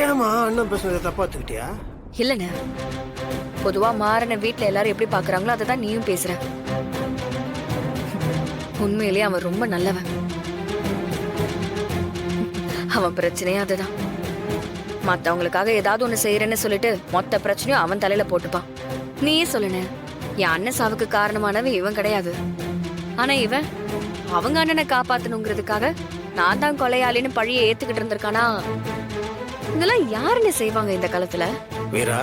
ஏமா அண்ணன் பேசுனதை தப்பா எடுத்துக்கிட்டியா? இல்லண்ணே, பொதுவா மாறன வீட்ல எல்லாரும் எப்படி பாக்குறாங்களோ அதை தான் நீயும் பேசுற. உண்மையிலேயே அவன் ரொம்ப நல்லவன். அவன் பிரச்சனையே அதுதான். மத்தவங்களுக்காக ஏதாவது ஒண்ணு செய்யறேன்னு சொல்லிட்டு மொத்த பிரச்சனையும் அவன் தலையில போட்டுப்பான். நீயே சொல்லுன, என் அண்ணன் சாவுக்கு காரணமானவன் இவன் கிடையாது. ஆனா இவன் அவங்க அண்ணனை காப்பாத்தணுங்கிறதுக்காக நான் தான் கொலையாளின்னு பழிய ஏத்துக்கிட்டு இருந்திருக்கானா? இதெல்லாம் யாருன்னு செய்வாங்க இந்த காலத்துல? வீரா,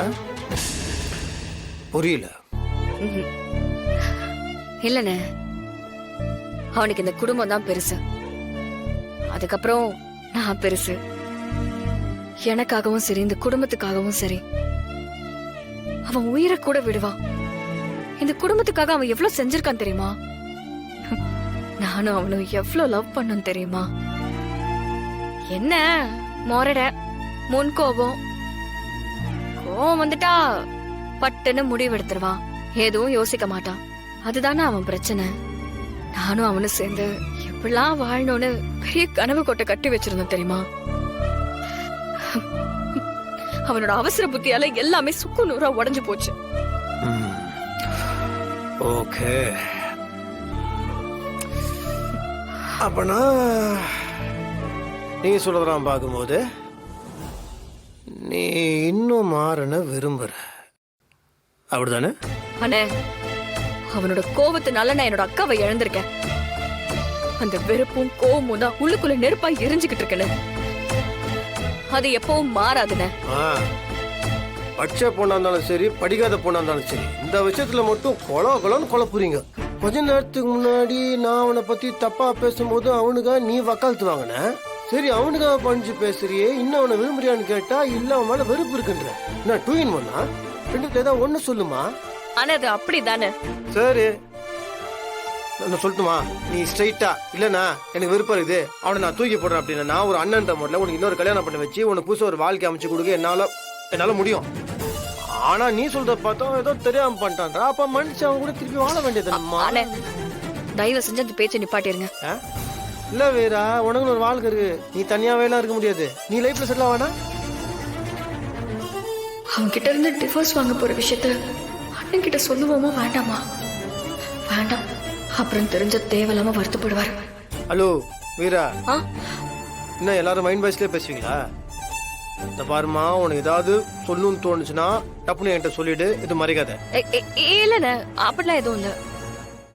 புரியல. இல்லண்ணே, அவனுக்கு இந்த குடும்பம் தான் பெருசு. அதுக்கப்புறம் நான் பெருசு. எனக்காகவும் சரி, இந்த குடும்பத்துக்காகவும் சரி, அவன் உயிரை கூட விடுவான். இந்த குடும்பத்துக்காக அவன் எவ்வளவு செஞ்சிருக்கான் தெரியுமா? நானும் அவனும் எவ்வளவு லவ் பண்ணோம் தெரியுமா? என்ன மொரட, முன் கோபம் வந்துட்டா பட்டுன்னு முடிவெடுத்துருவான். எதுவும் யோசிக்க மாட்டான். அதுதானே அவன் பிரச்சனை. நானும் அவனும் சேர்ந்து எப்படிலாம் வாழணும்னு பெரிய கனவு கொட்டை கட்டி வச்சிருந்தோம் தெரியுமா? அவனோட அவசர புத்தியால எல்லாமே சுக்கு நூறா உடைஞ்சு போச்சு. ஓகே, அப்பனா நீ சொல்றதெல்லாம் பார்க்கும்போது நீ இன்னும் மாறன விரும்புற, அப்படிதானே? அண்ணே, அவனோட கோவத்தினால நான் என்னோட அக்காவை இழந்திருக்கேன். அந்த வெறுப்பும் கோவமும் தான் உள்ளுக்குள்ள நெருப்பா எரிஞ்சுக்கிட்டு இருக்கேன்னு. அது எப்பவும் மாறாதுண்ணே. பச்சை பொண்ணா இருந்தாலும் சரி, படிக்காத பொண்ணா இருந்தாலும் சரி, இந்த விஷயத்துல மட்டும் கொலன்னு குழப்புறீங்க. கொஞ்ச நேரத்துக்கு முன்னாடி நான் அவனை பத்தி தப்பா பேசும்போது அவனுக்காக நீ வக்காலத்து வாங்கின. சரி, அவனுக்காக பஞ்சு பேசுறியே, இன்னும் அவனை விரும்புறியான்னு கேட்டா இல்ல, அவன் மேல வெறுப்பு இருக்குன்ற. நான் 2 in 1 ரெண்டுத்துல ஏதாவது ஒண்ணு சொல்லுமா? ஆனா அது அப்படிதானே. சரி, நான் சொல்லட்டுமா? நீ ஸ்ட்ரைட்டா இல்லனா எனக்கு விருப்பம் இருக்குது, அவனை நான் தூக்கி போடுறேன் அப்படின்னா, நான் ஒரு அண்ணன் முறையில் உனக்கு இன்னொரு கல்யாணம் பண்ண வச்சு உனக்கு புதுசு ஒரு வாழ்க்கை அமைச்சு கொடுக்க என்னால முடியும். ஆனா நீ சொல்றத பார்த்தா ஏதோ தெரியாம பண்ணிட்டான்றா. அப்ப மனுஷன் அவன் கூட திருப்பி வாழ வேண்டியது. தயவு செஞ்சு அந்த பேச்சை நிப்பாட்டிருங்க. இல்ல வீரா, உனக்கு ஒரு வாழ்க்கை இருக்கு. நீ தனியாவே எல்லாம் இருக்க முடியாது. நீ லைஃப்ல செட்டில் ஆவானா? அவன் கிட்ட இருந்து டிவோர்ஸ் வாங்க போற விஷயத்த அண்ணன் கிட்ட சொல்லுவோமா வேண்டாமா? வேண்டாம், அப்புறம் தெரிஞ்ச தேவையில்லாம வருத்தப்படுவார். ஹலோ வீரா, என்ன எல்லாரும் மைண்ட் வாய்ஸ்லயே பேசுவீங்களா? இந்த பாருமா, உனக்கு ஏதாவது சொல்லணும்னு தோணுச்சுன்னா டப்புனு என்கிட்ட சொல்லிடு. இது மறைக்காத. இல்லண்ணே, அப்படிலாம் எதுவும் இல்ல.